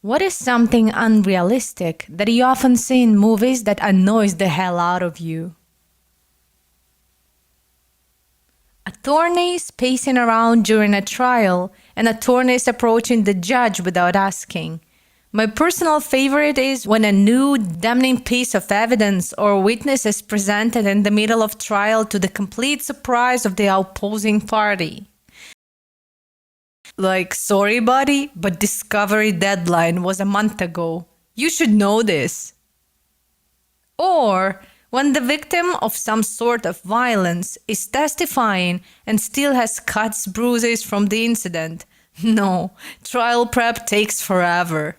What is something unrealistic that you often see in movies that annoys the hell out of you? Attorneys pacing around during a trial and attorneys approaching the judge without asking. My personal favorite is when a new damning piece of evidence or witness is presented in the middle of trial to the complete surprise of the opposing party. Like, sorry buddy, but discovery deadline was a month ago. You should know this. Or when the victim of some sort of violence is testifying and still has cuts, bruises from the incident. No, trial prep takes forever.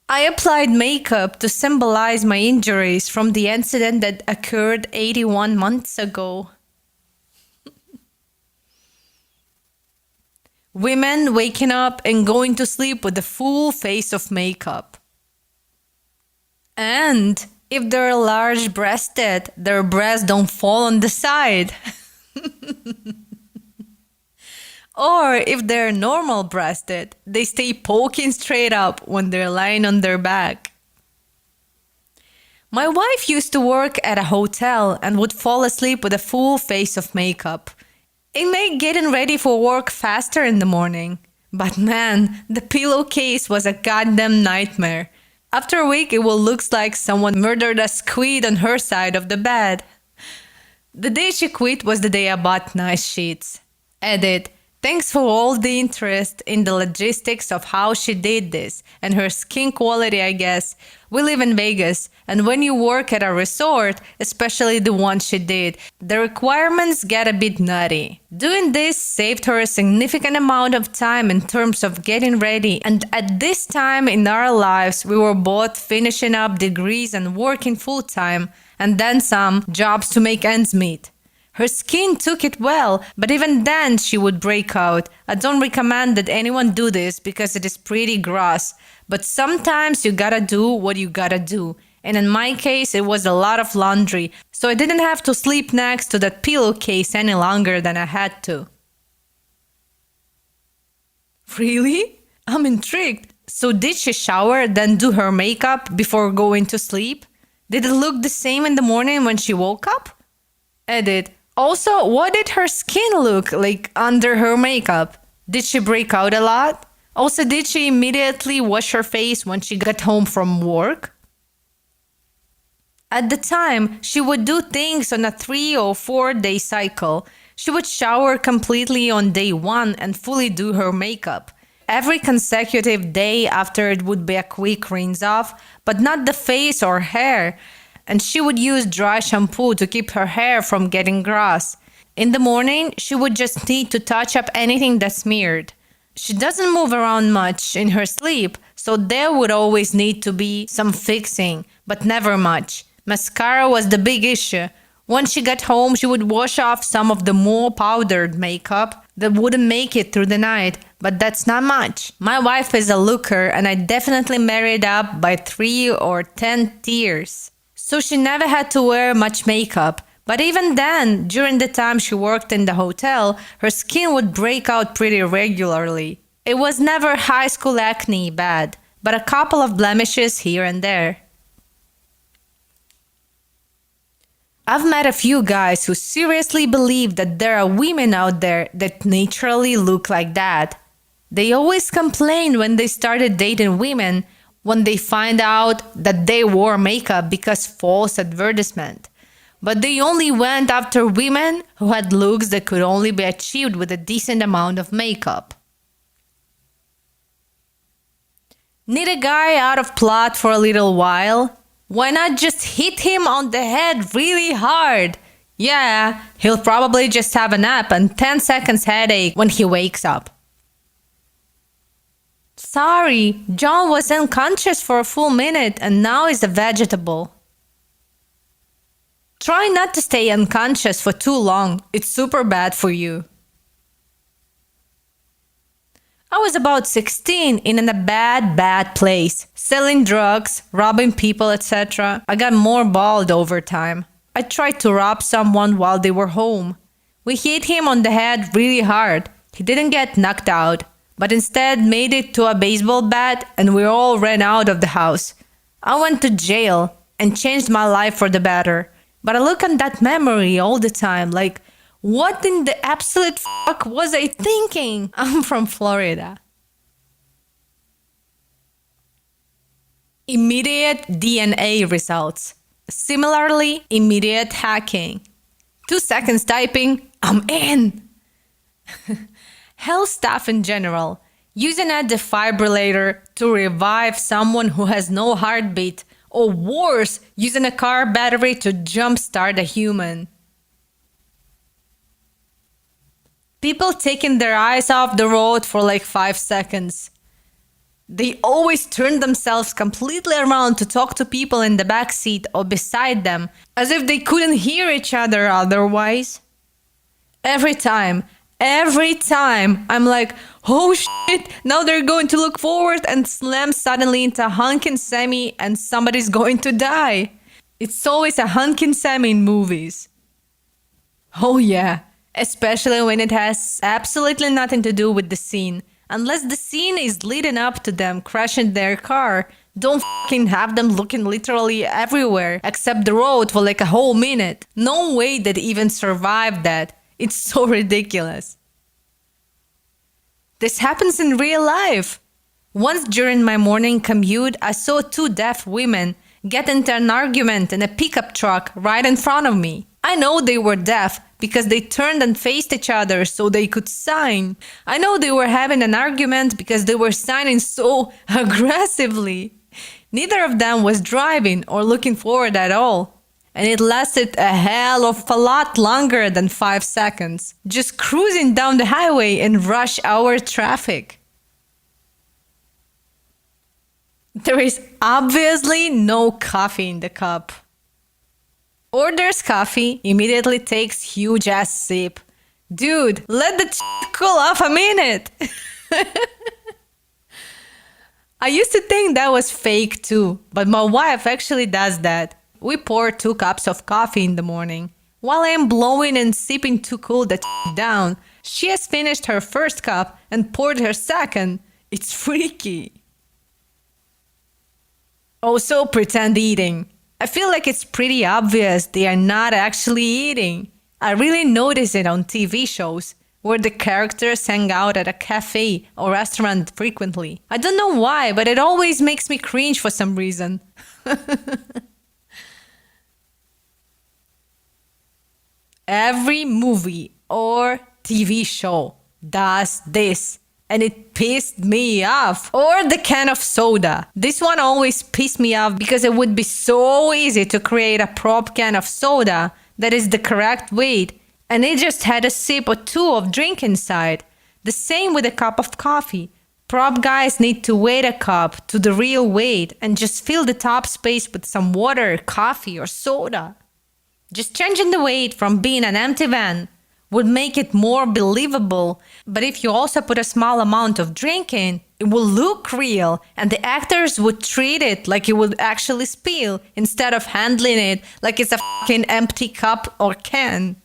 I applied makeup to symbolize my injuries from the incident that occurred 81 months ago. Women waking up and going to sleep with a full face of makeup. And if they're large-breasted, their breasts don't fall on the side. Or if they're normal-breasted, they stay poking straight up when they're lying on their back. My wife used to work at a hotel and would fall asleep with a full face of makeup. It made getting ready for work faster in the morning. But man, the pillowcase was a goddamn nightmare. After a week, it will look like someone murdered a squid on her side of the bed. The day she quit was the day I bought nice sheets. Edit. Thanks for all the interest in the logistics of how she did this and her skin quality, I guess. We live in Vegas, and when you work at a resort, especially the one she did, the requirements get a bit nutty. Doing this saved her a significant amount of time in terms of getting ready, and at this time in our lives, we were both finishing up degrees and working full-time, and then some jobs to make ends meet. Her skin took it well, but even then she would break out. I don't recommend that anyone do this because it is pretty gross. But sometimes you gotta do what you gotta do. And in my case, it was a lot of laundry, so I didn't have to sleep next to that pillowcase any longer than I had to. Really? I'm intrigued. So did she shower, then do her makeup before going to sleep? Did it look the same in the morning when she woke up? Edit. Also, what did her skin look like under her makeup? Did she break out a lot? Also, did she immediately wash her face when she got home from work? At the time, she would do things on a 3 or 4 day cycle. She would shower completely on day 1 and fully do her makeup. Every consecutive day after it would be a quick rinse off, but not the face or hair. And she would use dry shampoo to keep her hair from getting gross. In the morning, she would just need to touch up anything that smeared. She doesn't move around much in her sleep, so there would always need to be some fixing, but never much. Mascara was the big issue. Once she got home, she would wash off some of the more powdered makeup that wouldn't make it through the night, but that's not much. My wife is a looker, and I definitely married up by 3 or 10 tears. So she never had to wear much makeup. But even then, during the time she worked in the hotel, her skin would break out pretty regularly. It was never high school acne bad, but a couple of blemishes here and there. I've met a few guys who seriously believe that there are women out there that naturally look like that. They always complain when they started dating women when they find out that they wore makeup because false advertisement. But they only went after women who had looks that could only be achieved with a decent amount of makeup. Need a guy out of plot for a little while? Why not just hit him on the head really hard? Yeah, he'll probably just have a nap and 10 seconds headache when he wakes up. Sorry, John was unconscious for a full minute and now is a vegetable. Try not to stay unconscious for too long. It's super bad for you. I was about 16 in a bad place. Selling drugs, robbing people, etc. I got more bald over time. I tried to rob someone while they were home. We hit him on the head really hard. He didn't get knocked out, but instead made it to a baseball bat and we all ran out of the house. I went to jail and changed my life for the better. But I look at that memory all the time like, what in the absolute fuck was I thinking? I'm from Florida. Immediate DNA results. Similarly, immediate hacking. 2 seconds typing, I'm in. Health stuff in general. Using a defibrillator to revive someone who has no heartbeat. Or worse, using a car battery to jumpstart a human. People taking their eyes off the road for like 5 seconds. They always turn themselves completely around to talk to people in the back seat or beside them, as if they couldn't hear each other otherwise. Every time, I'm like, oh shit, now they're going to look forward and slam suddenly into a honking semi and somebody's going to die. It's always a honking semi in movies. Oh yeah, especially when it has absolutely nothing to do with the scene. Unless the scene is leading up to them crashing their car, don't fucking have them looking literally everywhere except the road for like a whole minute. No way they'd even survive that. It's so ridiculous. This happens in real life. Once during my morning commute, I saw 2 deaf women get into an argument in a pickup truck right in front of me. I know they were deaf because they turned and faced each other so they could sign. I know they were having an argument because they were signing so aggressively. Neither of them was driving or looking forward at all. And it lasted a hell of a lot longer than 5 seconds, just cruising down the highway in rush hour traffic. There is obviously no coffee in the cup. Orders coffee, immediately takes huge ass sip. Dude, let the cool off a minute. I used to think that was fake too, but my wife actually does that. We pour 2 cups of coffee in the morning. While I am blowing and sipping to cool the down, she has finished her first cup and poured her second. It's freaky. Also, pretend eating. I feel like it's pretty obvious they are not actually eating. I really notice it on TV shows, where the characters hang out at a cafe or restaurant frequently. I don't know why, but it always makes me cringe for some reason. Every movie or TV show does this. And it pissed me off. Or the can of soda. This one always pissed me off because it would be so easy to create a prop can of soda that is the correct weight, and it just had a sip or 2 of drink inside. The same with a cup of coffee. Prop guys need to weight a cup to the real weight and just fill the top space with some water, coffee, or soda. Just changing the weight from being an empty van would make it more believable, but if you also put a small amount of drink in, it will look real, and the actors would treat it like it would actually spill, instead of handling it like it's a fucking empty cup or can.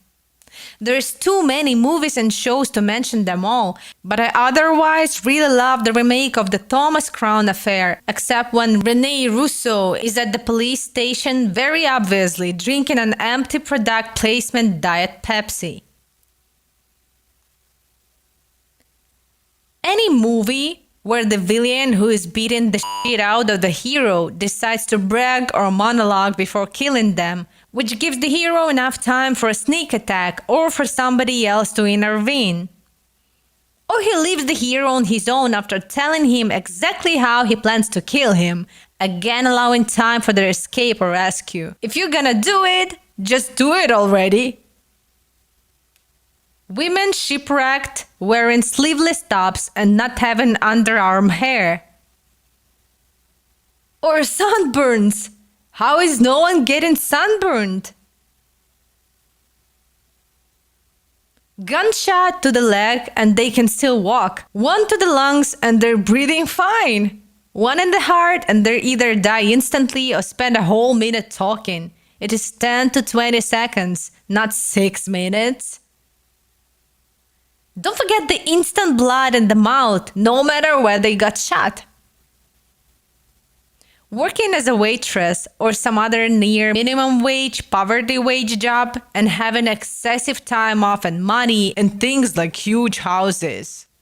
There's too many movies and shows to mention them all, but I otherwise really love the remake of the Thomas Crown Affair, except when Rene Russo is at the police station very obviously drinking an empty product placement Diet Pepsi. Any movie where the villain who is beating the shit out of the hero decides to brag or monologue before killing them, which gives the hero enough time for a sneak attack or for somebody else to intervene. Or he leaves the hero on his own after telling him exactly how he plans to kill him, again allowing time for their escape or rescue. If you're gonna do it, just do it already. Women shipwrecked wearing sleeveless tops and not having underarm hair. Or sunburns. How is no one getting sunburned? Gunshot to the leg and they can still walk. One to the lungs and they're breathing fine. One in the heart and they either die instantly or spend a whole minute talking. It is 10 to 20 seconds, not 6 minutes. Don't forget the instant blood in the mouth, no matter where they got shot. Working as a waitress or some other near minimum wage, poverty wage job and having excessive time off and money and things like huge houses.